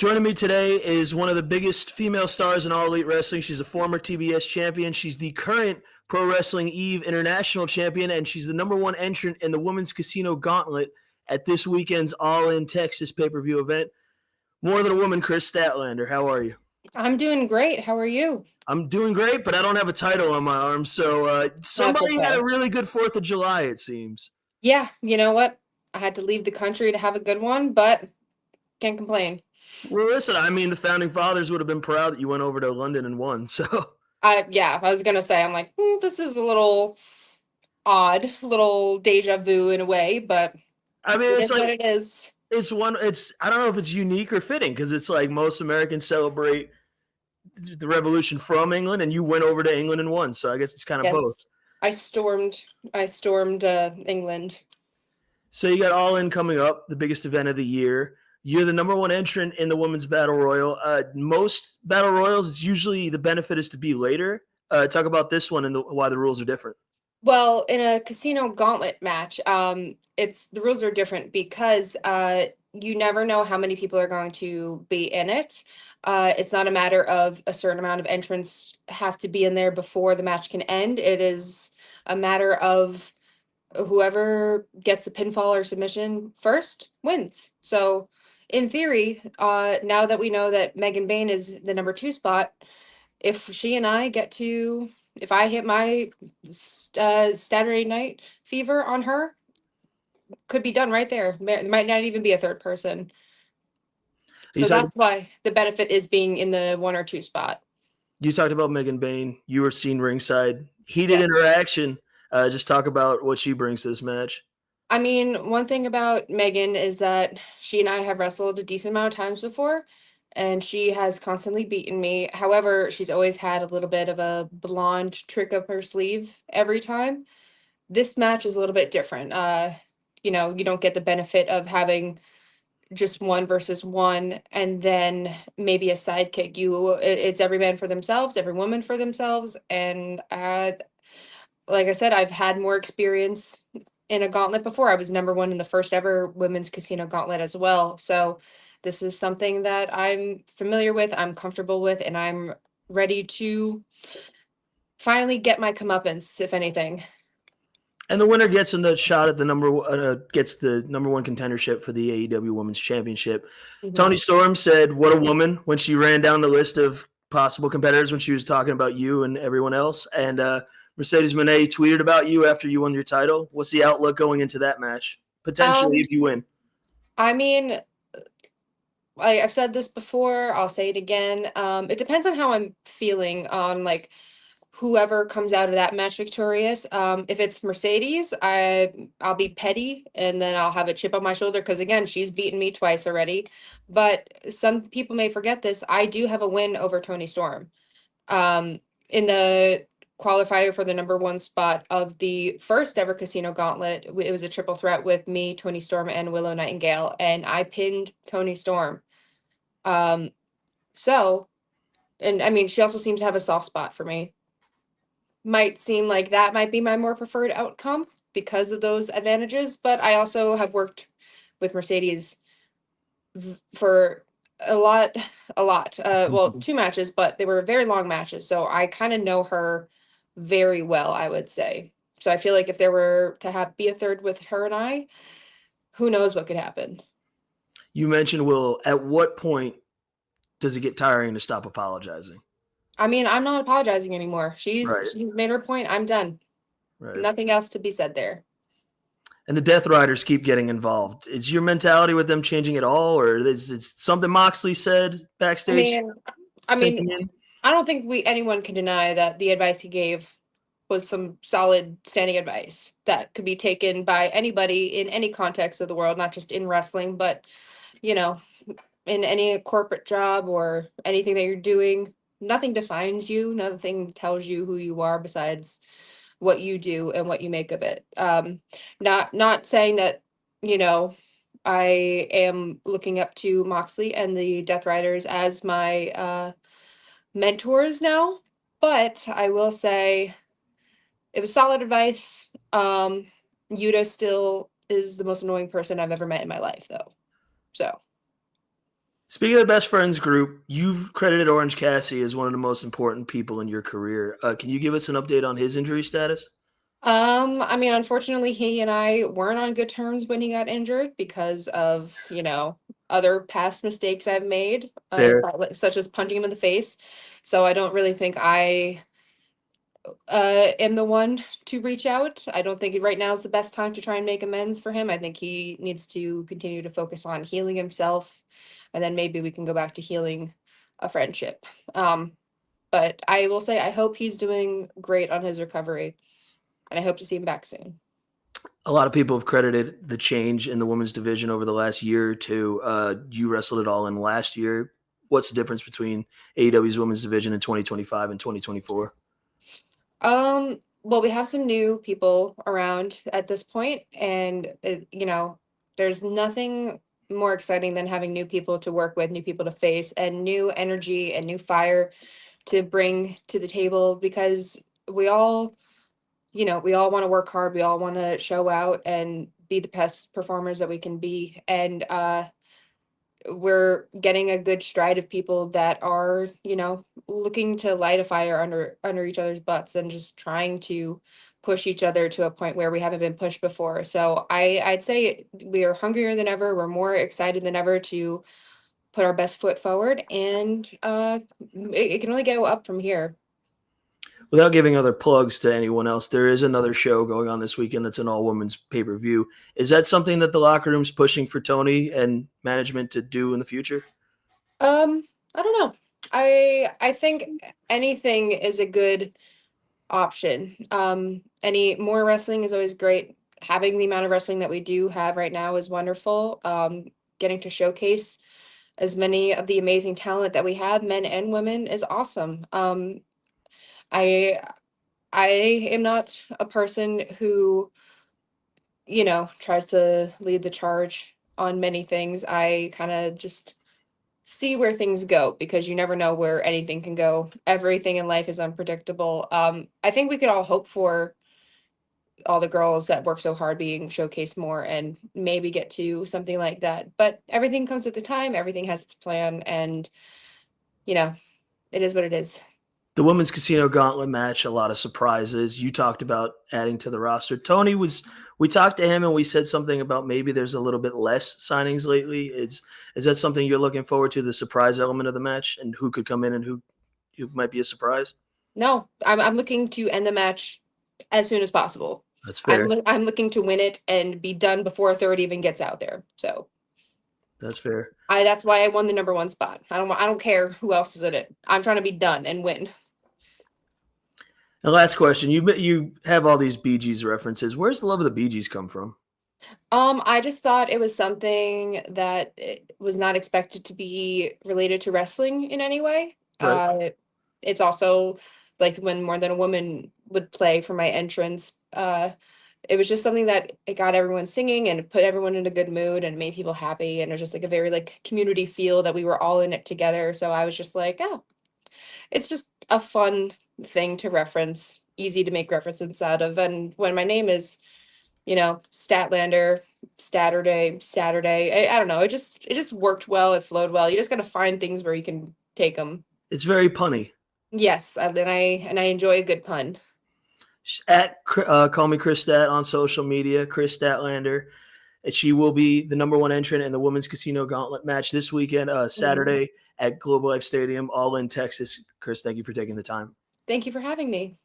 Joining me today is one of the biggest female stars in All Elite Wrestling. She's a former TBS champion. She's the current Pro Wrestling Eve International champion, and she's the #1 entrant in the Women's Casino Gauntlet at this weekend's All In Texas pay-per-view event. More Than a Woman, Kris Statlander. How are you? I'm doing great. How are you? I'm doing great, but I don't have a title on my arm, so somebody had a really good 4th of July, it seems. Yeah, you know what? I had to leave the country to have a good one, but can't complain. Well, listen, I mean, the Founding Fathers would have been proud that you went over to London and won, so... I was going to say, I'm like, this is a little odd, a little deja vu in a way, but I mean, it's like, what it is. I don't know if it's unique or fitting, because it's like most Americans celebrate the revolution from England, and you went over to England and won, so I guess it's kind of both. I stormed England. So you got All In coming up, the biggest event of the year. You're the #1 entrant in the Women's Battle Royal. Most Battle Royals, it's usually the benefit is to be later. Talk about this one and why the rules are different. Well, in a casino gauntlet match, the rules are different because you never know how many people are going to be in it. It's not a matter of a certain amount of entrants have to be in there before the match can end. It is a matter of whoever gets the pinfall or submission first wins. So in theory, now that we know that Bane is the #2 spot, if she and I if I hit my Saturday night fever on her, could be done right there. There might not even be a third person. So that's why the benefit is being in the 1 or 2 spot. You talked about Bane. You were seen ringside. Heated interaction. Just talk about what she brings to this match. I mean, one thing about Megan is that she and I have wrestled a decent amount of times before, and she has constantly beaten me. However, she's always had a little bit of a blonde trick up her sleeve every time. This match is a little bit different. You don't get the benefit of having just 1 versus 1 and then maybe a sidekick. It's every man for themselves, every woman for themselves, and like I said, I've had more experience in a gauntlet before. I was #1 in the first ever women's casino gauntlet as well. So this is something that I'm familiar with, I'm comfortable with, and I'm ready to finally get my comeuppance, if anything. And the winner gets a shot at the gets the #1 contendership for the AEW Women's Championship. Mm-hmm. Toni Storm said, "What a woman," when she ran down the list of possible competitors when she was talking about you and everyone else. And Mercedes Manet tweeted about you after you won your title. What's the outlook going into that match? Potentially, if you win. I mean, I've said this before. I'll say it again. It depends on how I'm feeling on like whoever comes out of that match victorious. If it's Mercedes, I'll be petty and then I'll have a chip on my shoulder because again, she's beaten me twice already. But some people may forget this. I do have a win over Toni Storm. In the qualifier for the #1 spot of the first ever casino gauntlet, it was a triple threat with me, Toni Storm, and Willow Nightingale, and I pinned Toni Storm. So, and I mean, she also seems to have a soft spot for me. Might seem like that might be my more preferred outcome because of those advantages, but I also have worked with Mercedes for a lot. Well, 2 matches, but they were very long matches, so I kind of know her very well, I would say. So I feel like if there were to be a third with her and I, who knows what could happen. You mentioned Will. At what point does it get tiring to stop apologizing? I mean, I'm not apologizing anymore. She's made her point. I'm done. Right. Nothing else to be said there. And the Death Riders keep getting involved. Is your mentality with them changing at all, or is it something Moxley said backstage? I mean, I don't think anyone can deny that the advice he gave was some solid standing advice that could be taken by anybody in any context of the world, not just in wrestling, but in any corporate job or anything that you're doing. Nothing defines you. Nothing tells you who you are besides what you do and what you make of it. Not saying that, I am looking up to Moxley and the Death Riders as my mentors now, but I will say it was solid advice. Yuta still is the most annoying person I've ever met in my life, though. Speaking of the best friends group, you've credited Orange Cassidy as one of the most important people in your career. Can you give us an update on his injury status? I mean, unfortunately, he and I weren't on good terms when he got injured because of, other past mistakes I've made, Fair. such as punching him in the face. So I don't really think I am the one to reach out. I don't think right now is the best time to try and make amends for him. I think he needs to continue to focus on healing himself, and then maybe we can go back to healing a friendship. But I will say I hope he's doing great on his recovery, and I hope to see him back soon. A lot of people have credited the change in the women's division over the last year or two. You wrestled it all in last year. What's the difference between AEW's women's division in 2025 and 2024? Well, we have some new people around at this point, and there's nothing more exciting than having new people to work with, new people to face, and new energy and new fire to bring to the table because we all, we all want to work hard, we all want to show out and be the best performers that we can be. And we're getting a good stride of people that are, looking to light a fire under each other's butts and just trying to push each other to a point where we haven't been pushed before. So I'd say we are hungrier than ever. We're more excited than ever to put our best foot forward, and it can only go up from here. Without giving other plugs to anyone else, there is another show going on this weekend that's an all-women's pay-per-view. Is that something that the locker room's pushing for Tony and management to do in the future? I don't know. I think anything is a good option. Any more wrestling is always great. Having the amount of wrestling that we do have right now is wonderful. Getting to showcase as many of the amazing talent that we have, men and women, is awesome. I I am not a person who, tries to lead the charge on many things. I kind of just see where things go because you never know where anything can go. Everything in life is unpredictable. I think we could all hope for all the girls that work so hard being showcased more and maybe get to something like that. But everything comes with the time, everything has its plan, and it is what it is. The women's casino gauntlet match, a lot of surprises. You talked about adding to the roster. We talked to him and we said something about maybe there's a little bit less signings lately. Is that something you're looking forward to, the surprise element of the match and who could come in and who might be a surprise? No, I'm looking to end the match as soon as possible. That's fair. I'm looking to win it and be done before a third even gets out there. So that's fair. That's why I won the number one spot. I don't care who else is in it. I'm trying to be done and win. The last question: you have all these Bee Gees references. Where's the love of the Bee Gees come from? I just thought it was something that was not expected to be related to wrestling in any way. Right. It's also like when More Than a Woman would play for my entrance. It was just something that it got everyone singing and put everyone in a good mood and made people happy. And it was just like a very like community feel that we were all in it together. So I was just like, oh, it's just a fun thing to reference, easy to make references out of. And when my name is, Statlander, Saturday, I don't know. It just worked well. It flowed well. You just got to find things where you can take them. It's very punny. Yes, and I enjoy a good pun. Call me Kris Stat on social media, Kris Statlander. She will be the number one entrant in the women's casino gauntlet match this weekend, Saturday at Globe Life Stadium, all in Texas. Kris, thank you for taking the time. Thank you for having me.